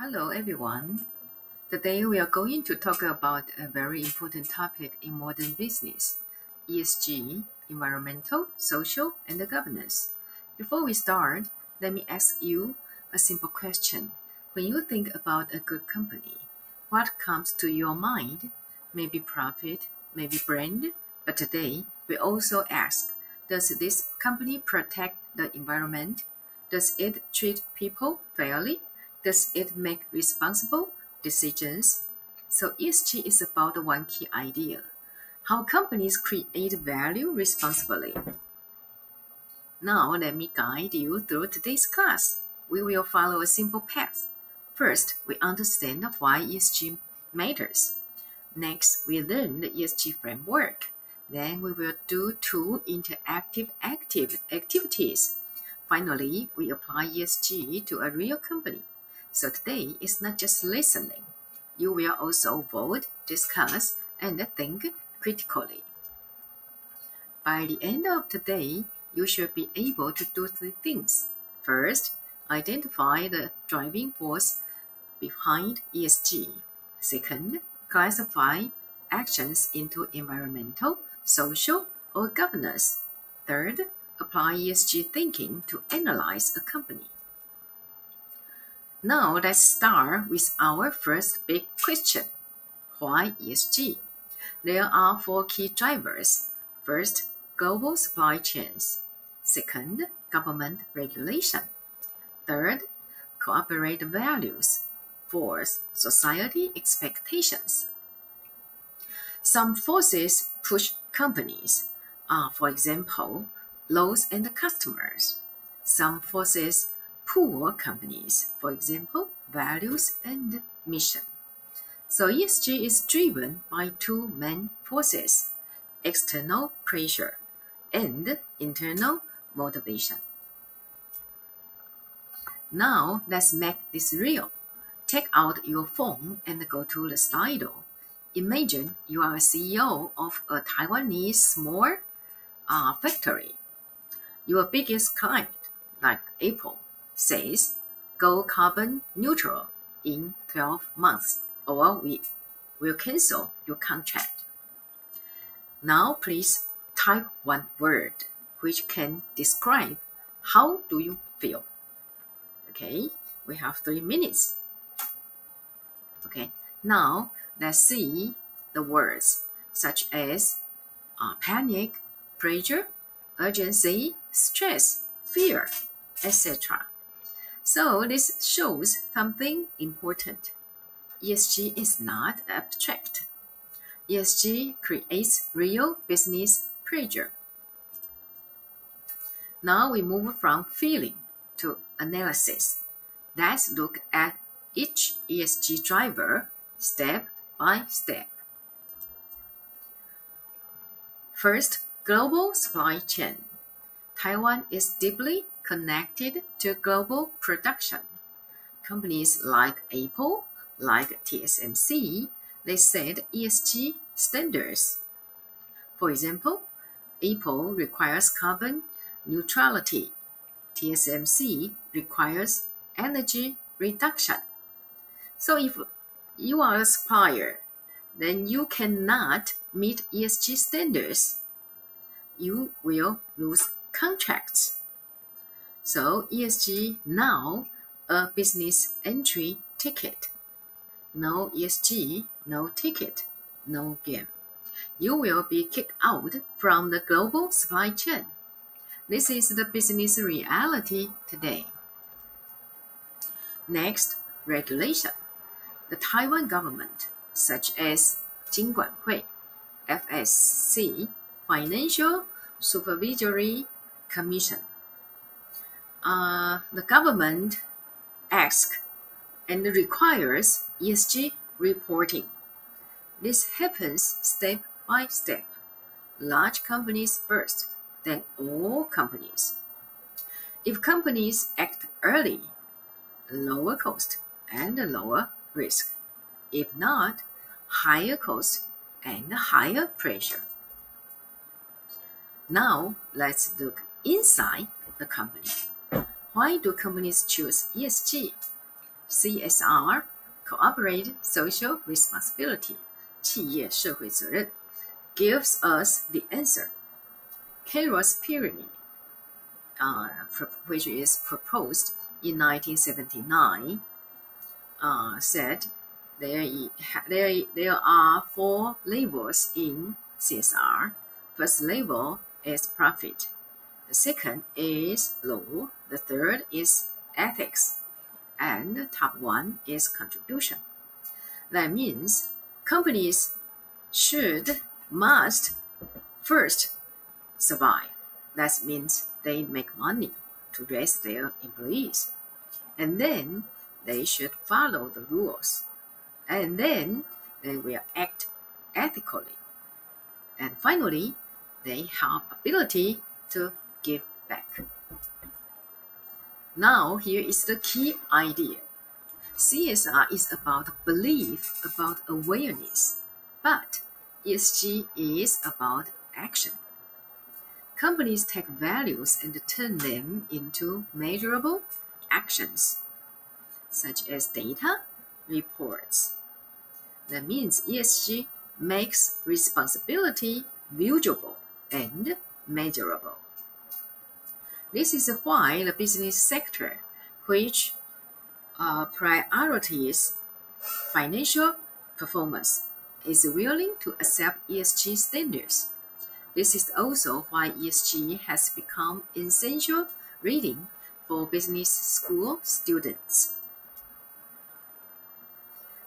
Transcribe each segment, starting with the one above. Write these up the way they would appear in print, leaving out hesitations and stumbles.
Hello, everyone. Today we are going to talk about a very important topic in modern business ESG, environmental, social, and governance. Before we start, let me ask you a simple question. When you think about a good company, what comes to your mind? Maybe profit, maybe brand, but today we also ask, does this company protect the environment? Does it treat people fairly? Does it make responsible decisions? So ESG is about one key idea: how companies create value responsibly. Now let me guide you through today's class. We will follow a simple path. First, we understand why ESG matters. Next, we learn the ESG framework. Then we will do two interactive activities. Finally, we apply ESG to a real company. So today is not just listening. You will also vote, discuss, and think critically. By the end of today, you should be able to do three things. First, identify the driving force behind ESG. Second, classify actions into environmental, social, or governance. Third, apply ESG thinking to analyze a company. Now let's start with our first big question. Why ESG? There are four key drivers. First, global supply chains. Second, government regulation. Third, corporate values. Fourth, society expectations. Some forces push companies, for example, laws and customers. Some forces pull companies, for example, values and mission. So ESG is driven by two main forces: external pressure and internal motivation. Now let's make this real. Take out your phone and go to the Slido. Imagine you are a CEO of a Taiwanese small factory. Your biggest client, like Apple, says go carbon neutral in 12 months or we will cancel your contract. Now please type one word which can describe how do you feel. Okay, we have 3 minutes. Okay, now let's see the words such as panic, pressure, urgency, stress, fear, etc. So this shows something important. ESG is not abstract. ESG creates real business pressure. Now we move from feeling to analysis. Let's look at each ESG driver step by step. First, global supply chain. Taiwan is deeply connected to global production. Companies like Apple, like TSMC, they set ESG standards. For example, Apple requires carbon neutrality. TSMC requires energy reduction. So if you are a supplier, then you cannot meet ESG standards. You will lose contracts. So ESG now a business entry ticket. No ESG, no ticket, no game. You will be kicked out from the global supply chain. This is the business reality today. Next, regulation. The Taiwan government, such as Jingguanhui, FSC, Financial Supervisory Commission. The government asks and requires ESG reporting. This happens step by step. Large companies first, then all companies. If companies act early, lower cost and lower risk. If not, higher cost and higher pressure. Now let's look inside the company. Why do companies choose ESG? CSR, Corporate Social Responsibility, 企业社会责任, gives us the answer. Carroll's pyramid, which is proposed in 1979, said there are 4 levels in CSR. First level is profit. The second is law. The third is ethics. And the top one is contribution. That means companies must first survive. That means they make money to raise their employees. And then they should follow the rules. And then they will act ethically. And finally, they have ability to give back. Now, here is the key idea. CSR is about belief, about awareness, but ESG is about action. Companies take values and turn them into measurable actions, such as data, reports. That means ESG makes responsibility viewable and measurable. This is why the business sector, which prioritizes financial performance, is willing to accept ESG standards. This is also why ESG has become essential reading for business school students.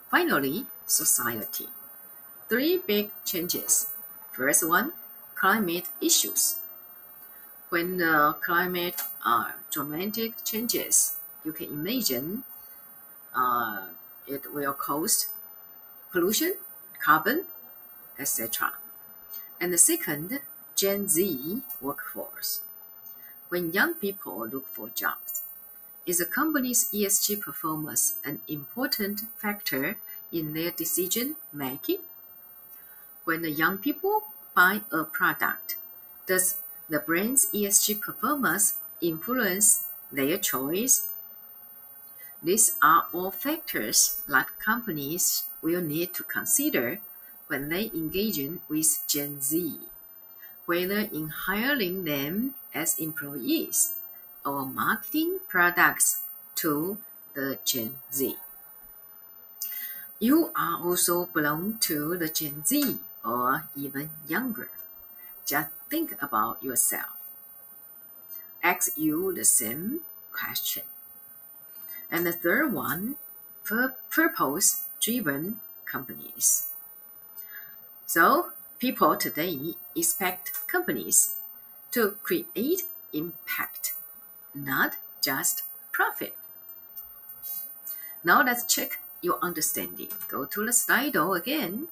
Finally, society. 3 big changes. First one, climate issues. When the climate dramatic changes, you can imagine it will cause pollution, carbon, etc. And the second, Gen Z workforce. When young people look for jobs, is a company's ESG performance an important factor in their decision making? When the young people buy a product, does the brand's ESG performance influence their choice? These are all factors that companies will need to consider when they engage with Gen Z, whether in hiring them as employees or marketing products to the Gen Z. You are also belong to the Gen Z or even younger. Just think about yourself. Ask you the same question. And the third one, purpose-driven companies. So people today expect companies to create impact, not just profit. Now let's check your understanding. Go to the Slido again.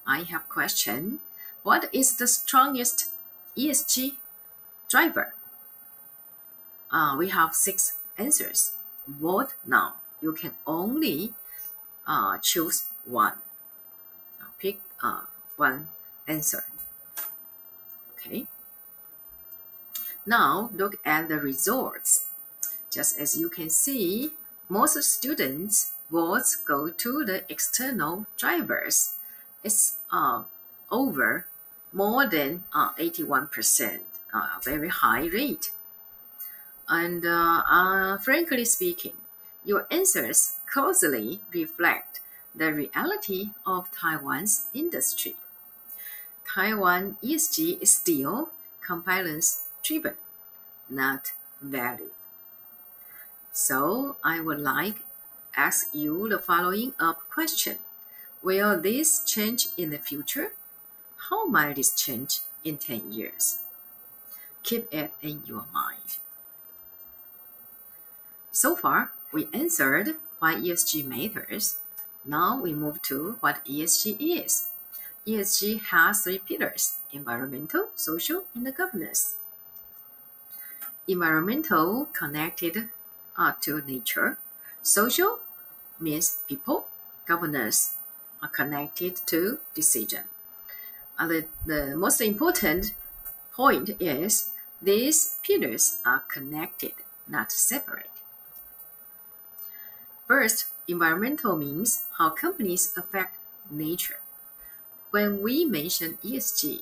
I have a question. What is the strongest ESG driver? We have 6 answers. Vote now. You can only choose one. Pick one answer. Okay. Now look at the results. Just as you can see, most students' votes go to the external drivers. It's over more than 81%, very high rate. And frankly speaking, your answers closely reflect the reality of Taiwan's industry. Taiwan ESG is still compliance-driven, not value. So I would like to ask you the following up question. Will this change in the future? How might this change in 10 years? Keep it in your mind. So far, we answered why ESG matters. Now we move to what ESG is. ESG has 3 pillars: environmental, social, and governance. Environmental, connected to nature. Social means people. Governance are connected to decision. The most important point is these pillars are connected, not separate. First, environmental means how companies affect nature. When we mention ESG,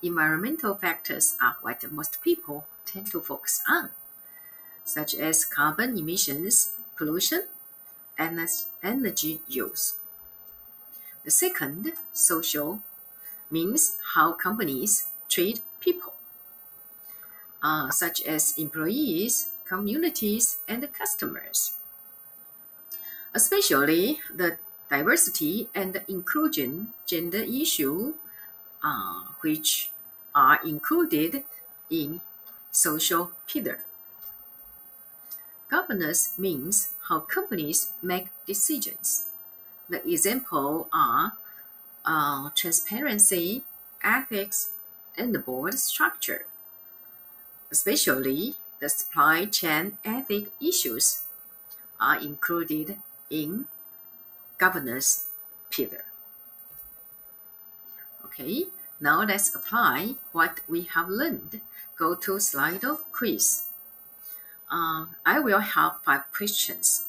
environmental factors are what most people tend to focus on, such as carbon emissions, pollution, and energy use. The second, social, means how companies treat people, such as employees, communities, and customers. Especially the diversity and inclusion gender issue, which are included in social pillar. Governance means how companies make decisions. The examples are transparency, ethics, and the board structure. Especially the supply chain ethic issues are included in governance pillar. Okay, now let's apply what we have learned. Go to Slido quiz. I will have 5 questions.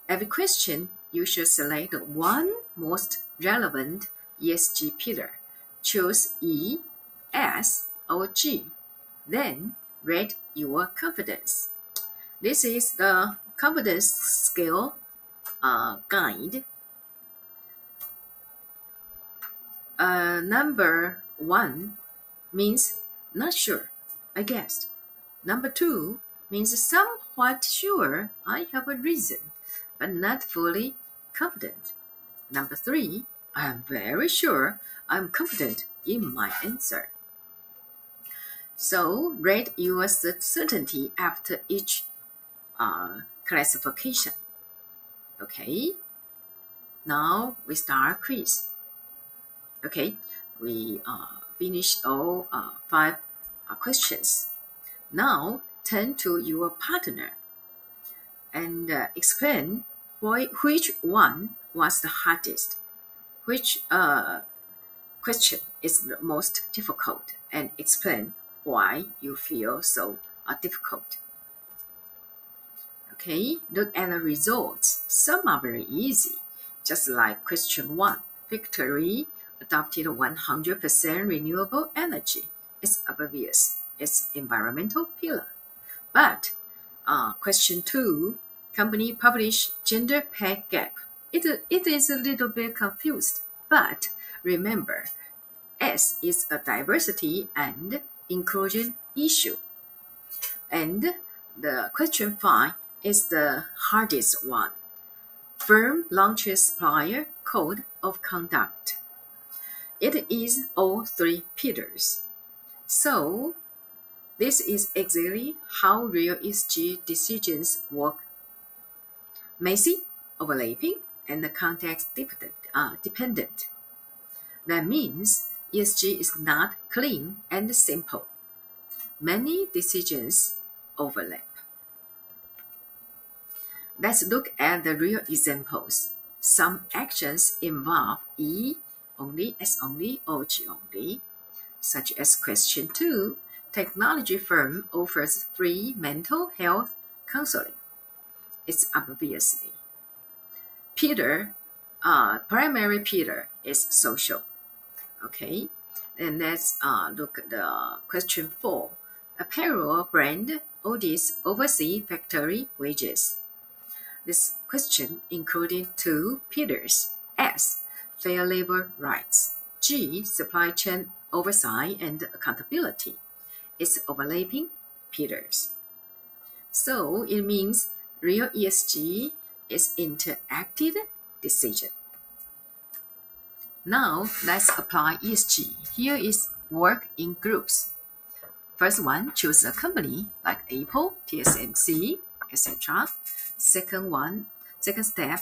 Every question, you should select one most relevant ESG pillar. Choose E, S, or G. Then rate your confidence. This is the confidence scale guide. Number 1 means not sure, I guessed. Number 2 means somewhat sure, I have a reason, but not fully confident. Number 3, I am very sure I'm confident in my answer. So rate your certainty after each classification. Okay, now we start quiz. Okay, we finished all 5 questions. Now turn to your partner and explain which one was the hardest, which question is the most difficult, and explain why you feel so difficult. Okay, look at the results. Some are very easy, just like question 1. Victory adopted 100% renewable energy. It's obvious. It's environmental pillar. But question 2, company publish gender pay gap. It is a little bit confused, but remember, S is a diversity and inclusion issue. And the question 5 is the hardest one. Firm launches supplier code of conduct. It is all 3 pillars. So this is exactly how real ESG decisions work. Messy, overlapping, and context dependent. That means ESG is not clean and simple. Many decisions overlap. Let's look at the real examples. Some actions involve E only, S only, or G only, such as question 2, technology firm offers free mental health counseling. It's obviously. Primary pillar is social. Okay, and let's look at the question 4. Apparel brand audits overseas factory wages. This question included 2 pillars. S, fair labor rights. G, supply chain oversight and accountability. It's overlapping pillars. So it means real ESG is interactive decision. Now let's apply ESG. Here is work in groups. First one, choose a company like Apple, TSMC, etc. Second step,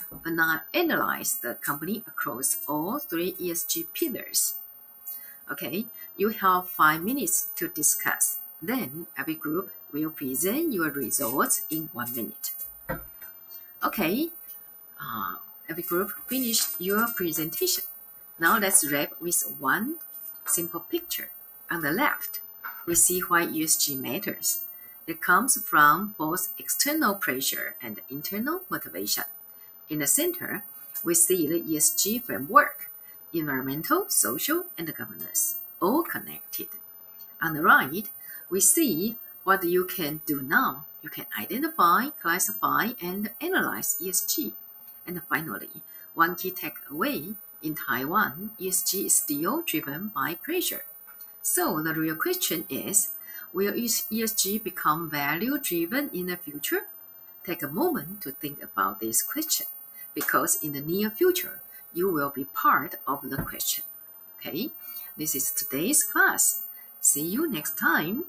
analyze the company across all 3 ESG pillars. Okay, you have 5 minutes to discuss. Then every group will present your results in 1 minute. Okay, every group finished your presentation. Now let's wrap with one simple picture. On the left, we see why ESG matters. It comes from both external pressure and internal motivation. In the center, we see the ESG framework, environmental, social, and governance, all connected. On the right, we see what you can do now. You can identify, classify, and analyze ESG. And finally, one key takeaway, in Taiwan, ESG is still driven by pressure. So the real question is, will ESG become value-driven in the future? Take a moment to think about this question, because in the near future, you will be part of the question. Okay, this is today's class. See you next time.